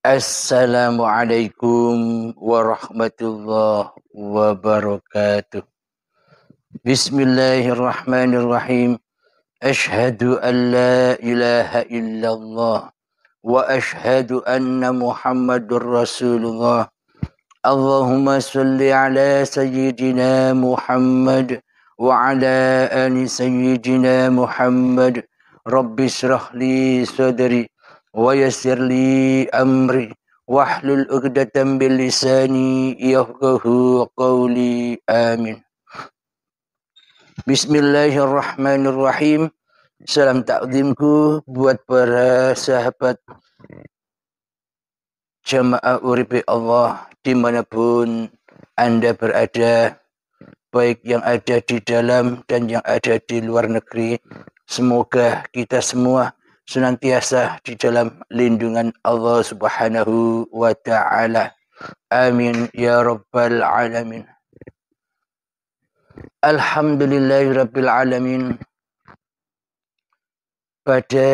Assalamualaikum warahmatullahi wabarakatuh. Bismillahirrahmanirrahim. Ashhadu an la ilaha illallah wa ashhadu anna Muhammadur Rasulullah. Allahumma salli ala sayyidina Muhammad wa ala ali sayyidina Muhammad. Rabbi shrah li sadri wa yassir li amri wahlul 'uqdatam min lisani yafqahu qawli. Amin. Bismillahirrahmanirrahim. Salam takzimku buat para sahabat jamaah uripi Allah dimanapun Anda berada, baik yang ada di dalam dan yang ada di luar negeri. Semoga kita semua senantiasa di dalam lindungan Allah Subhanahu wa ta'ala. Amin ya rabbal alamin. Alhamdulillahi rabbil alamin. Pada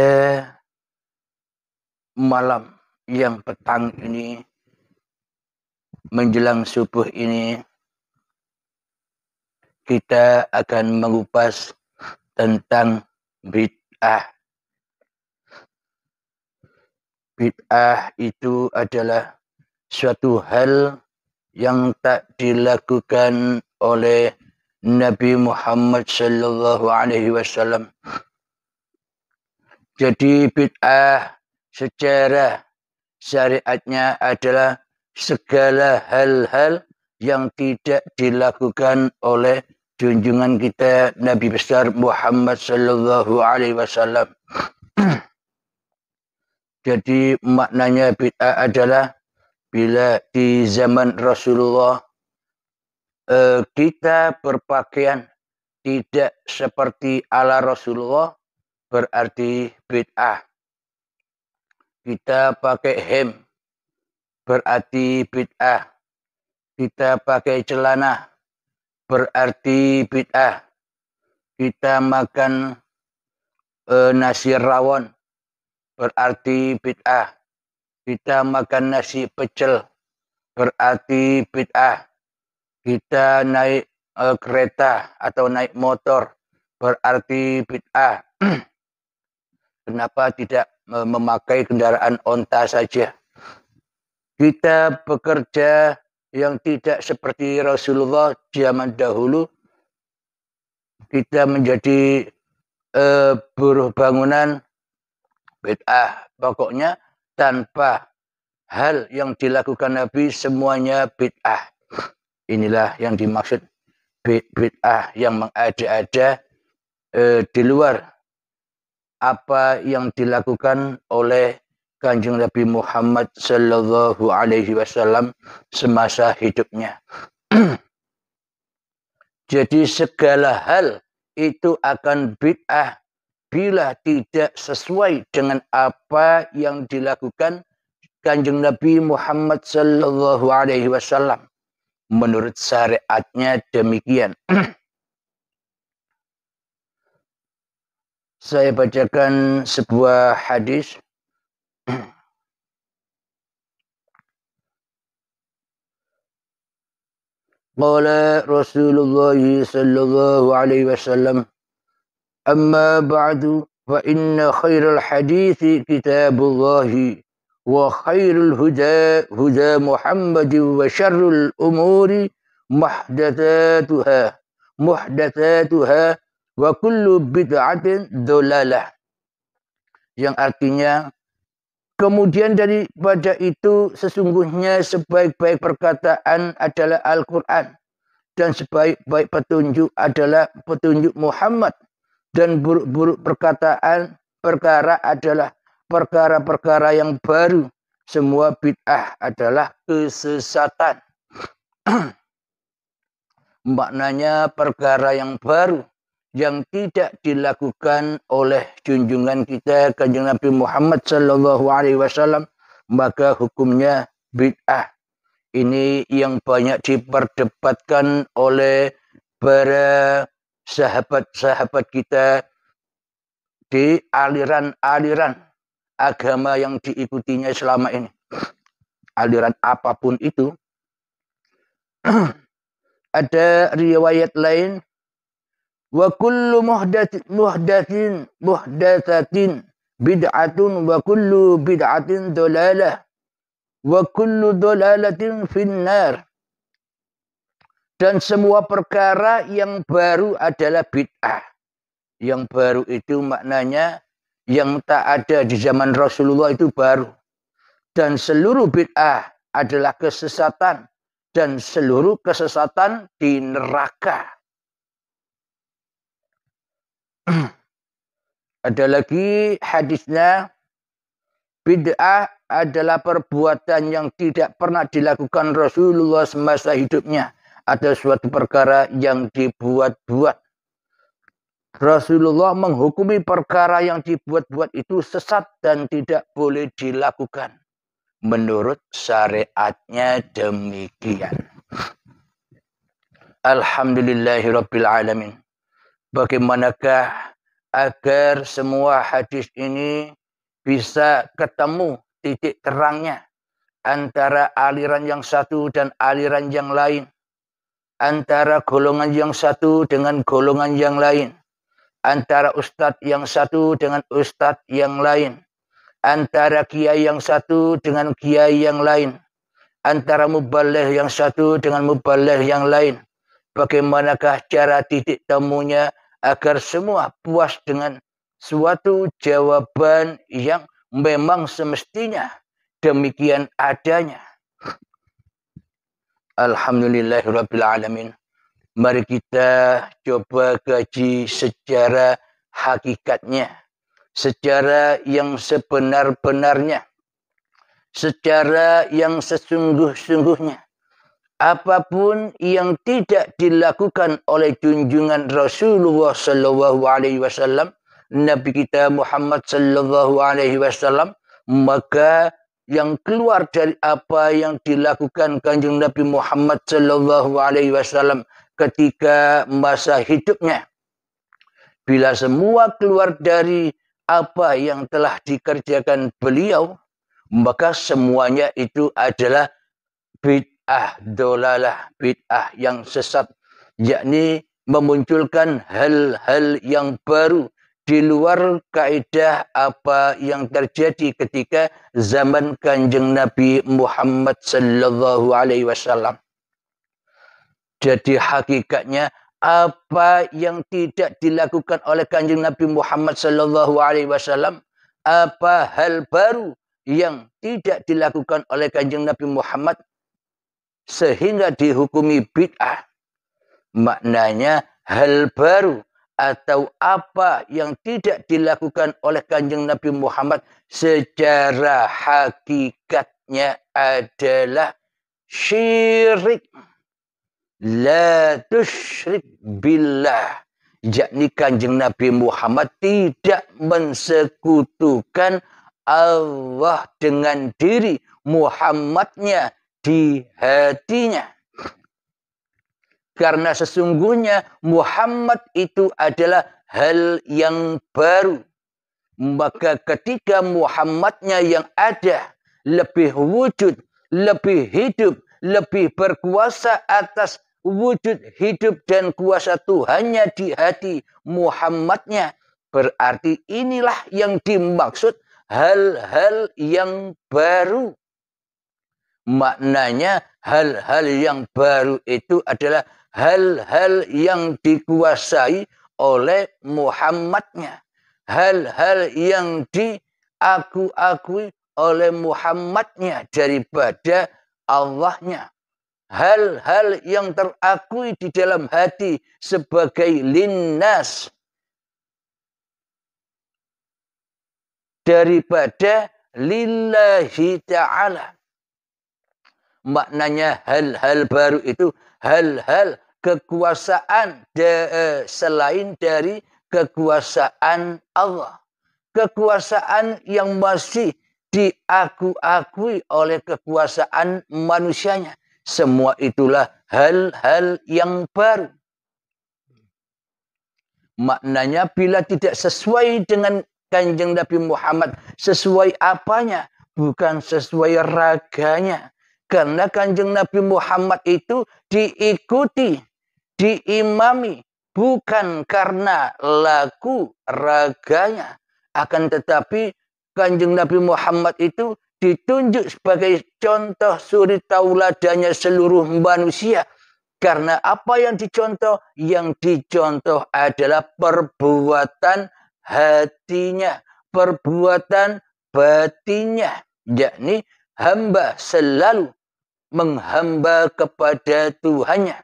malam yang petang ini, menjelang subuh ini, kita akan mengupas tentang bid'ah. Bid'ah itu adalah suatu hal yang tak dilakukan oleh Nabi Muhammad sallallahu alaihi wasallam. Jadi bid'ah secara syariatnya adalah segala hal-hal yang tidak dilakukan oleh junjungan kita Nabi besar Muhammad sallallahu alaihi wasallam. Jadi maknanya bid'ah adalah bila di zaman Rasulullah kita berpakaian tidak seperti ala Rasulullah, berarti bid'ah. Kita pakai hem, berarti bid'ah. Kita pakai celana, berarti bid'ah. Kita makan nasi rawon, berarti bid'ah. Kita makan nasi pecel, berarti bid'ah. Kita naik kereta atau naik motor, berarti bid'ah. Kenapa tidak memakai kendaraan onta saja? Kita bekerja yang tidak seperti Rasulullah zaman dahulu. Kita menjadi buruh bangunan, bid'ah. Pokoknya tanpa hal yang dilakukan Nabi semuanya bid'ah. Inilah yang dimaksud bid'ah yang mengada-ada di luar apa yang dilakukan oleh Kanjeng Nabi Muhammad sallallahu alaihi wasallam semasa hidupnya. Jadi segala hal itu akan bid'ah bila tidak sesuai dengan apa yang dilakukan Kanjeng Nabi Muhammad sallallahu alaihi wasallam. Menurut syariatnya demikian. Saya bacakan sebuah hadis. Qala Rasulullah sallallahu alaihi wasallam, amma ba'du fa inna khairal hadithi kitabullahi wa khairul huda huda Muhammadin wa syarrul umuri muhdatsatuha wa kullu bid'atin dhalalah. Yang artinya, kemudian daripada itu sesungguhnya sebaik-baik perkataan adalah Al-Quran, dan sebaik-baik petunjuk adalah petunjuk Muhammad, dan buruk-buruk perkara adalah perkara-perkara yang baru. Semua bid'ah adalah kesesatan. Maknanya perkara yang baru yang tidak dilakukan oleh junjungan kita Kanjeng Nabi Muhammad sallallahu alaihi wasallam, maka hukumnya bid'ah. Ini yang banyak diperdebatkan oleh para sahabat-sahabat kita di aliran-aliran agama yang diikutinya selama ini. aliran apapun itu. Ada riwayat lain, wa kullu muhdatsatin bid'atun wa kullu bid'atin dalalah wa kullu dalalatin finnar. Dan semua perkara yang baru adalah bid'ah. Yang baru itu maknanya yang tak ada di zaman Rasulullah itu baru. Dan seluruh bid'ah adalah kesesatan. Dan seluruh kesesatan di neraka. Ada lagi hadisnya, bid'ah adalah perbuatan yang tidak pernah dilakukan Rasulullah semasa hidupnya. Ada suatu perkara yang dibuat-buat. Rasulullah menghukumi perkara yang dibuat-buat itu sesat dan tidak boleh dilakukan. Menurut syariatnya demikian. Alhamdulillahirabbil alamin. Bagaimanakah agar semua hadis ini bisa ketemu titik terangnya antara aliran yang satu dan aliran yang lain, antara golongan yang satu dengan golongan yang lain, antara ustadz yang satu dengan ustadz yang lain, antara kiai yang satu dengan kiai yang lain, antara mubaligh yang satu dengan mubaligh yang lain. Bagaimanakah cara titik temunya agar semua puas dengan suatu jawaban yang memang semestinya demikian adanya. Alhamdulillahirabbil alamin. Mari kita coba kaji secara hakikatnya, secara yang sebenar-benarnya, secara yang sesungguh-sungguhnya. Apapun yang tidak dilakukan oleh junjungan Rasulullah sallallahu alaihi wasallam, Nabi kita Muhammad sallallahu alaihi wasallam, maka yang keluar dari apa yang dilakukan Kanjeng Nabi Muhammad sallallahu alaihi wasallam ketika masa hidupnya, bila semua keluar dari apa yang telah dikerjakan beliau, maka semuanya itu adalah bid'ah dolalah, bid'ah yang sesat, yakni memunculkan hal-hal yang baru di luar kaidah apa yang terjadi ketika zaman Kanjeng Nabi Muhammad sallallahu alaihi wasallam. Jadi hakikatnya apa yang tidak dilakukan oleh Kanjeng Nabi Muhammad sallallahu alaihi wasallam, apa hal baru yang tidak dilakukan oleh Kanjeng Nabi Muhammad sehingga dihukumi bid'ah, maknanya hal baru atau apa yang tidak dilakukan oleh Kanjeng Nabi Muhammad secara hakikatnya adalah syirik. La tusyrik billah. Yakni Kanjeng Nabi Muhammad tidak mensekutukan Allah dengan diri Muhammadnya di hatinya. Karena sesungguhnya Muhammad itu adalah hal yang baru. Maka ketika Muhammadnya yang ada lebih wujud, lebih hidup, lebih berkuasa atas wujud hidup dan kuasa Tuhannya di hati Muhammadnya, berarti inilah yang dimaksud hal-hal yang baru. Maknanya hal-hal yang baru itu adalah hal-hal yang dikuasai oleh Muhammadnya. Hal-hal yang diakui oleh Muhammadnya daripada Allahnya. Hal-hal yang terakui di dalam hati sebagai linnas daripada lillahi ta'ala. Maknanya hal-hal baru itu hal-hal kekuasaan selain dari kekuasaan Allah. Kekuasaan yang masih diakui oleh kekuasaan manusianya. Semua itulah hal-hal yang baru. Maknanya bila tidak sesuai dengan Kanjeng Nabi Muhammad, sesuai apanya? bukan sesuai raganya. Karena Kanjeng Nabi Muhammad itu diikuti, diimami, bukan karena laku raganya. Akan tetapi Kanjeng Nabi Muhammad itu ditunjuk sebagai contoh suri tauladanya seluruh manusia. Karena apa yang dicontoh? Yang dicontoh adalah perbuatan hatinya, perbuatan batinnya. Yakni hamba selalu menghamba kepada Tuhannya.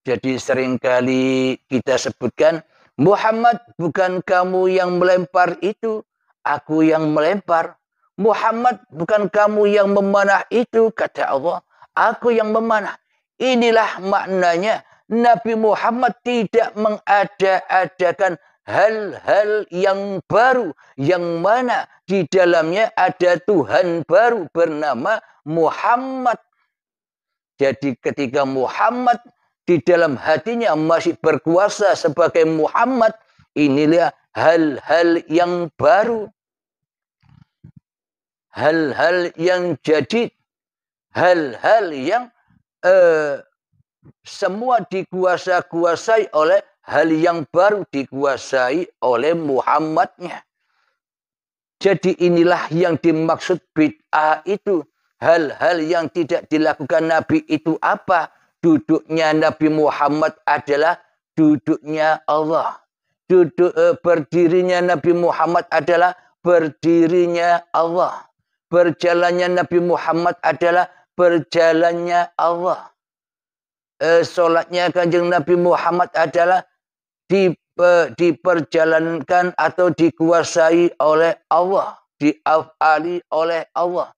Jadi seringkali kita sebutkan, Muhammad bukan kamu yang melempar itu, aku yang melempar. Muhammad bukan kamu yang memanah itu, kata Allah, aku yang memanah. Inilah maknanya Nabi Muhammad tidak mengada-adakan hal-hal yang baru, yang mana di dalamnya ada Tuhan baru bernama Muhammad. Jadi ketika Muhammad di dalam hatinya masih berkuasa sebagai Muhammad, inilah hal-hal yang baru, hal-hal yang jadid, hal-hal yang semua dikuasai oleh hal yang baru, dikuasai oleh Muhammadnya. Jadi inilah yang dimaksud bid'ah itu. Hal-hal yang tidak dilakukan Nabi itu apa? Duduknya Nabi Muhammad adalah duduknya Allah. Berdirinya Nabi Muhammad adalah berdirinya Allah. Berjalannya Nabi Muhammad adalah berjalannya Allah. Solatnya Kanjeng Nabi Muhammad adalah diperjalankan atau dikuasai oleh Allah, diafali oleh Allah.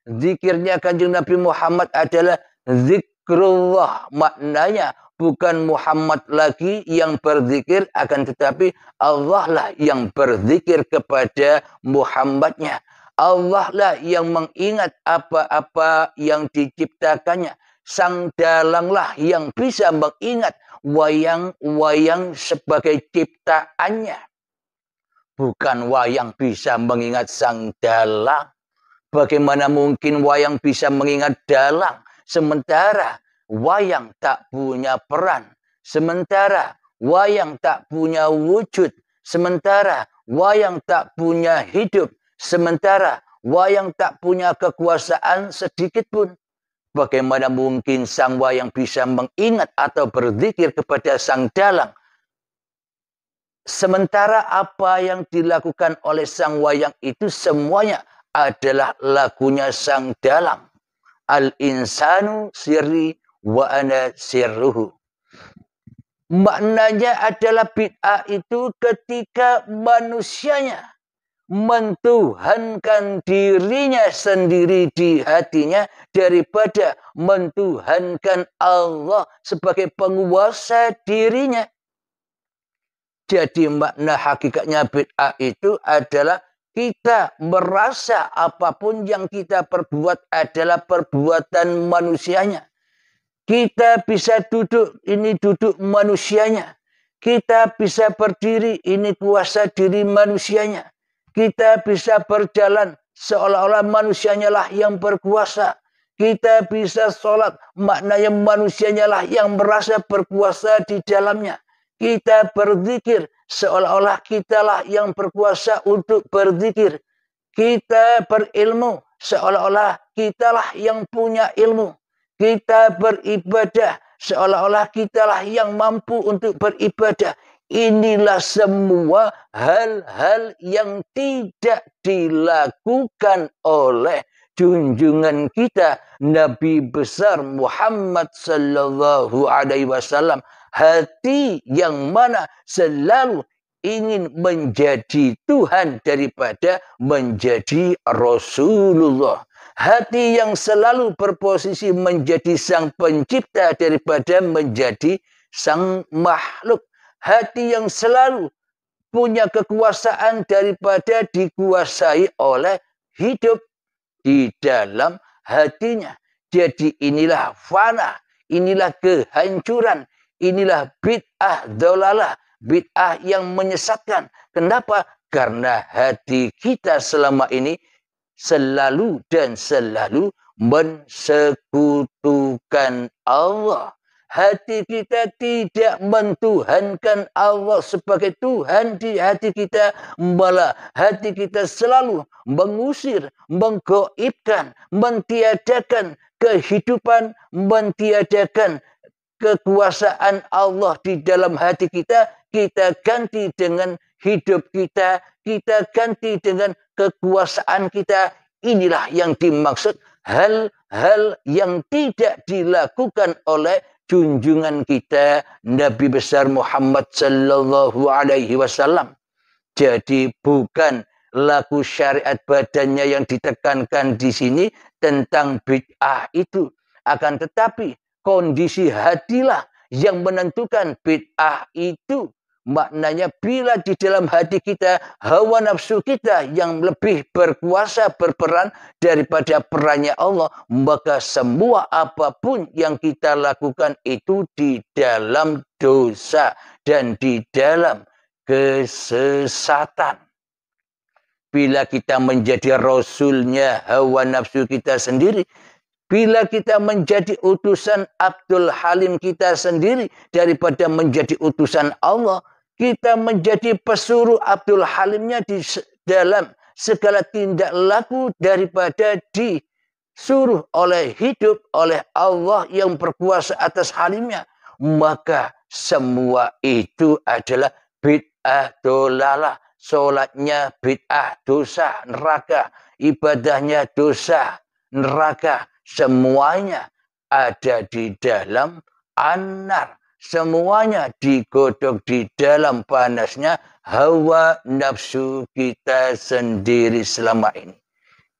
Zikirnya Kanjeng Nabi Muhammad adalah zikrullah. Maknanya bukan Muhammad lagi yang berzikir, akan tetapi Allah lah yang berzikir kepada Muhammadnya. Allah lah yang mengingat apa-apa yang diciptakannya. Sang dalanglah yang bisa mengingat wayang-wayang sebagai ciptaannya. Bukan wayang bisa mengingat sang dalang. Bagaimana mungkin wayang bisa mengingat dalang? Sementara wayang tak punya peran. Sementara wayang tak punya wujud. Sementara wayang tak punya hidup. Sementara wayang tak punya kekuasaan sedikit pun. Bagaimana mungkin sang wayang bisa mengingat atau berzikir kepada sang dalang? Sementara apa yang dilakukan oleh sang wayang itu semuanya adalah lagunya sang dalang. Al-insanu sirri wa ana sirruhu. Maknanya adalah bid'ah itu ketika manusianya mentuhankan dirinya sendiri di hatinya daripada mentuhankan Allah sebagai penguasa dirinya. Jadi makna hakikatnya bid'ah itu adalah kita merasa apapun yang kita perbuat adalah perbuatan manusianya. Kita bisa duduk, ini duduk manusianya. Kita bisa berdiri, ini kuasa diri manusianya. Kita bisa berjalan seolah-olah manusianya lah yang berkuasa. Kita bisa sholat, maknanya manusianya lah yang merasa berkuasa di dalamnya. Kita berzikir, seolah-olah kitalah yang berkuasa untuk berzikir. Kita berilmu, seolah-olah kitalah yang punya ilmu. Kita beribadah, seolah-olah kitalah yang mampu untuk beribadah. Inilah semua hal-hal yang tidak dilakukan oleh junjungan kita Nabi besar Muhammad sallallahu alaihi wasallam. Hati yang mana selalu ingin menjadi Tuhan daripada menjadi Rasulullah. Hati yang selalu berposisi menjadi sang pencipta daripada menjadi sang makhluk. Hati yang selalu punya kekuasaan daripada dikuasai oleh hidup di dalam hatinya. Jadi inilah fana, inilah kehancuran, inilah bid'ah dolalah, bid'ah yang menyesatkan. Kenapa? Karena hati kita selama ini selalu dan selalu mensekutukan Allah. Hati kita tidak mentuhankan Allah sebagai Tuhan di hati kita, malah hati kita selalu mengusir, menggoibkan, mentiadakan kehidupan, mentiadakan kekuasaan Allah di dalam hati kita. Kita ganti dengan hidup kita, kita ganti dengan kekuasaan kita. Inilah yang dimaksud hal-hal yang tidak dilakukan oleh junjungan kita Nabi besar Muhammad sallallahu alaihi wasallam. Jadi bukan laku syariat badannya yang ditekankan di sini tentang bid'ah itu, akan tetapi kondisi hatilah yang menentukan bid'ah itu. Maknanya bila di dalam hati kita hawa nafsu kita yang lebih berkuasa berperan daripada perannya Allah, maka semua apapun yang kita lakukan itu di dalam dosa dan di dalam kesesatan. Bila kita menjadi rasulnya hawa nafsu kita sendiri, bila kita menjadi utusan Abdul Halim kita sendiri daripada menjadi utusan Allah, kita menjadi pesuruh Abdul Halimnya di dalam segala tindak laku daripada disuruh oleh hidup oleh Allah yang berkuasa atas Halimnya, maka semua itu adalah bid'ah dolalah. Solatnya bid'ah, dosa, neraka. Ibadahnya dosa, neraka. Semuanya ada di dalam anar. Semuanya digodok di dalam panasnya hawa nafsu kita sendiri selama ini.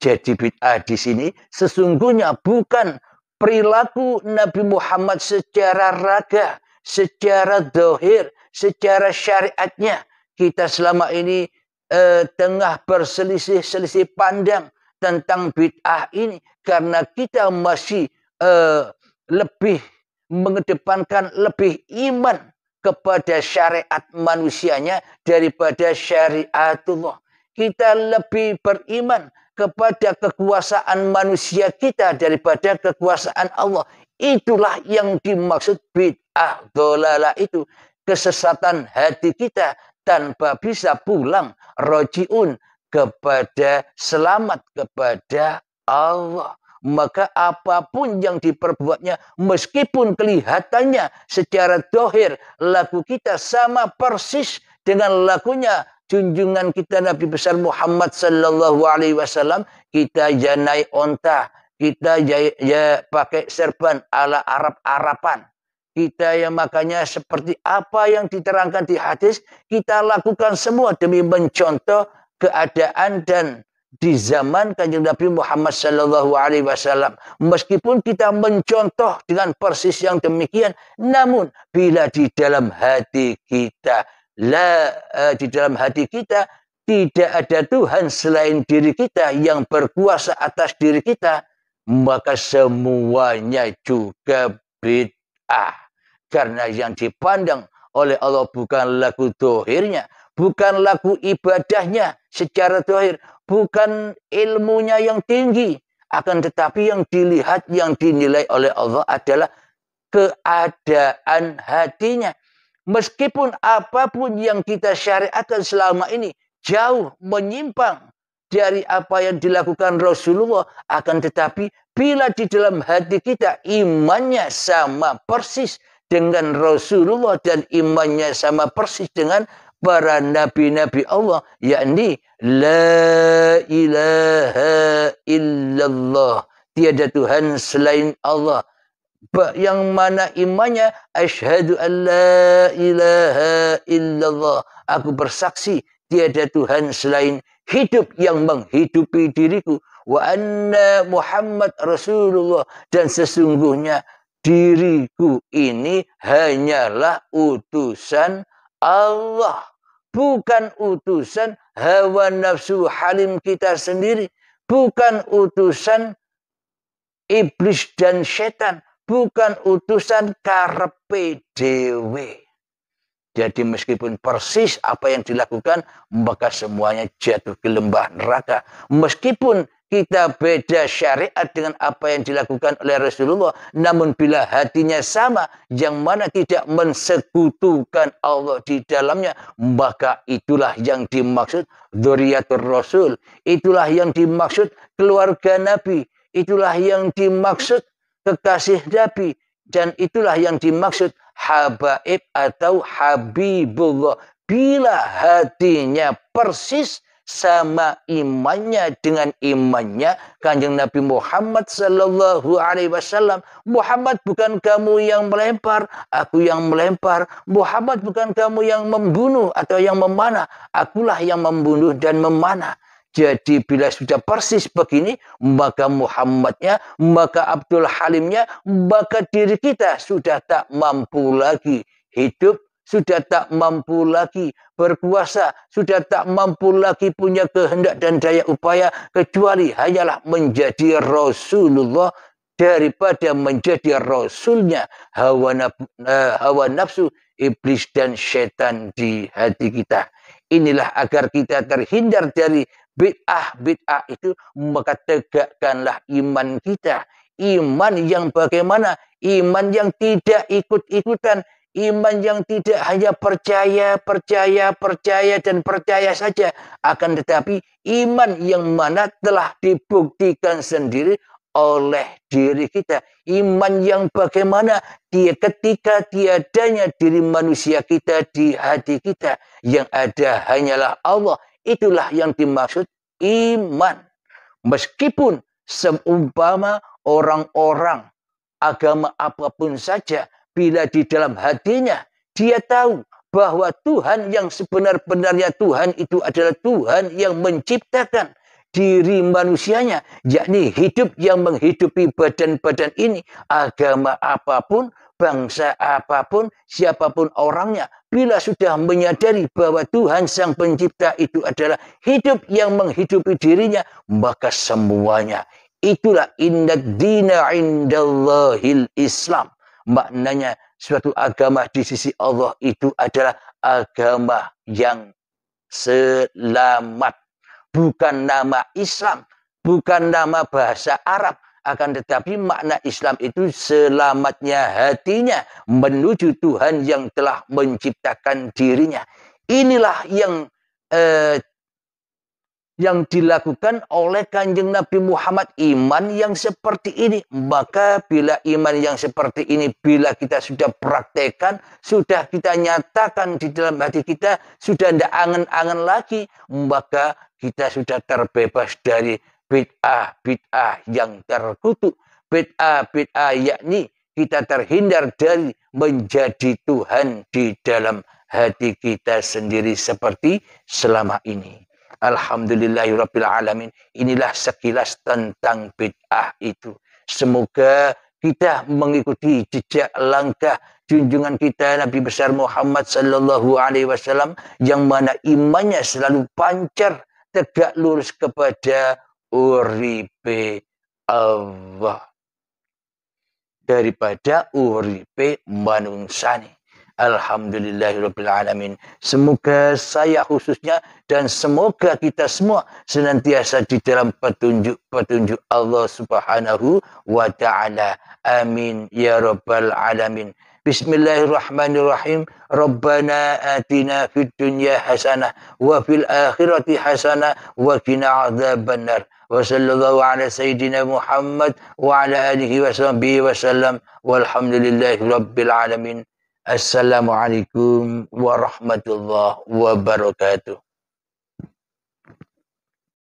Jadi bid'ah di sini sesungguhnya bukan perilaku Nabi Muhammad secara raga, secara dohir, secara syariatnya. Kita selama ini tengah berselisih pandang tentang bid'ah ini karena kita masih lebih mengedepankan lebih iman kepada syariat manusianya daripada syariatullah. Kita lebih beriman kepada kekuasaan manusia kita daripada kekuasaan Allah. Itulah yang dimaksud bid'ah dolalah itu. Kesesatan hati kita tanpa bisa pulang rojiun kepada selamat kepada Allah. Maka apapun yang diperbuatnya, meskipun kelihatannya secara dohir laku kita sama persis dengan lakunya junjungan kita Nabi besar Muhammad sallallahu alaihi wasallam, kita ya naik onta, kita ya pakai serban ala Arab-Araban. Kita yang makanya seperti apa yang diterangkan di hadis, kita lakukan semua demi mencontoh keadaan dan di zaman Kanjeng Nabi Muhammad sallallahu alaihi wasallam. Meskipun kita mencontoh dengan persis yang demikian, namun bila di dalam hati kita di dalam hati kita tidak ada Tuhan selain diri kita yang berkuasa atas diri kita, maka semuanya juga bid'ah. Karena yang dipandang oleh Allah bukan laku dohirnya, bukan laku ibadahnya secara dohir, bukan ilmunya yang tinggi, akan tetapi yang dilihat, yang dinilai oleh Allah adalah keadaan hatinya. Meskipun apapun yang kita syariatkan selama ini jauh menyimpang dari apa yang dilakukan Rasulullah, akan tetapi bila di dalam hati kita imannya sama persis dengan Rasulullah dan imannya sama persis dengan para nabi-nabi Allah, yakni la ilaha illallah, tiada Tuhan selain Allah, yang mana imannya asyhadu an la ilaha illallah, aku bersaksi tiada Tuhan selain hidup yang menghidupi diriku, wa anna Muhammad Rasulullah, dan sesungguhnya diriku ini hanyalah utusan Allah, bukan utusan hawa nafsu halim kita sendiri, bukan utusan iblis dan setan, bukan utusan karepe dhewe. Jadi meskipun persis apa yang dilakukan, maka semuanya jatuh ke lembah neraka. Meskipun kita beda syariat dengan apa yang dilakukan oleh Rasulullah, namun bila hatinya sama, yang mana tidak mensekutukan Allah di dalamnya, maka itulah yang dimaksud dzurriyyatur Rasul, itulah yang dimaksud keluarga Nabi, itulah yang dimaksud kekasih Nabi, dan itulah yang dimaksud habaib atau habibullah. Bila hatinya persis sama imannya dengan imannya Kanjeng Nabi Muhammad sallallahu alaihi wasallam. Muhammad bukan kamu yang melempar, aku yang melempar. Muhammad bukan kamu yang membunuh atau yang memanah, akulah yang membunuh dan memanah. Jadi bila sudah persis begini, maka Muhammadnya, maka Abdul Halimnya, maka diri kita sudah tak mampu lagi hidup, sudah tak mampu lagi berkuasa, sudah tak mampu lagi punya kehendak dan daya upaya, kecuali hanyalah menjadi Rasulullah daripada menjadi Rasulnya hawa nafsu, iblis dan setan di hati kita. Inilah agar kita terhindar dari bid'ah itu, maka tegakkanlah iman kita. Iman yang bagaimana? Iman yang tidak ikut-ikutan. Iman yang tidak hanya percaya dan percaya saja. Akan tetapi iman yang mana telah dibuktikan sendiri oleh diri kita. Iman yang bagaimana? Ketika tiadanya diri manusia kita di hati kita, yang ada hanyalah Allah. Itulah yang dimaksud iman. Meskipun seumpama orang-orang agama apapun saja, bila di dalam hatinya dia tahu bahwa Tuhan yang sebenar-benarnya Tuhan itu adalah Tuhan yang menciptakan diri manusianya, yakni hidup yang menghidupi badan-badan ini, agama apapun, bangsa apapun, siapapun orangnya, bila sudah menyadari bahwa Tuhan Sang Pencipta itu adalah hidup yang menghidupi dirinya, maka semuanya itulah innad dina indallahil Islam. Maknanya suatu agama di sisi Allah itu adalah agama yang selamat. Bukan nama Islam, bukan nama bahasa Arab, akan tetapi makna Islam itu selamatnya hatinya menuju Tuhan yang telah menciptakan dirinya. Inilah yang dilakukan oleh Kanjeng Nabi Muhammad, iman yang seperti ini. Maka bila iman yang seperti ini, bila kita sudah praktekkan, sudah kita nyatakan di dalam hati kita, sudah tidak angan-angan lagi, maka kita sudah terbebas dari bid'ah yang terkutuk. Bid'ah yakni kita terhindar dari menjadi Tuhan di dalam hati kita sendiri seperti selama ini. Alhamdulillahirabbil alamin. Inilah sekilas tentang bid'ah itu. Semoga kita mengikuti jejak langkah junjungan kita Nabi besar Muhammad sallallahu alaihi wasallam, yang mana imannya selalu pancar tegak lurus kepada uripe Allah daripada uripe manungsani. Alhamdulillahirabbil alamin. Semoga saya khususnya dan semoga kita semua senantiasa di dalam petunjuk Allah Subhanahu wa taala. Amin ya rabbal alamin. Bismillahirrahmanirrahim. Rabbana atina fid dunya hasanah wa fil akhirati hasanah wa qina adzabannar. Wa sallallahu ala sayyidina Muhammad wa ala alihi wa sahbihi wa sallam. Walhamdulillahi rabbil alamin. Assalamualaikum warahmatullahi wabarakatuh.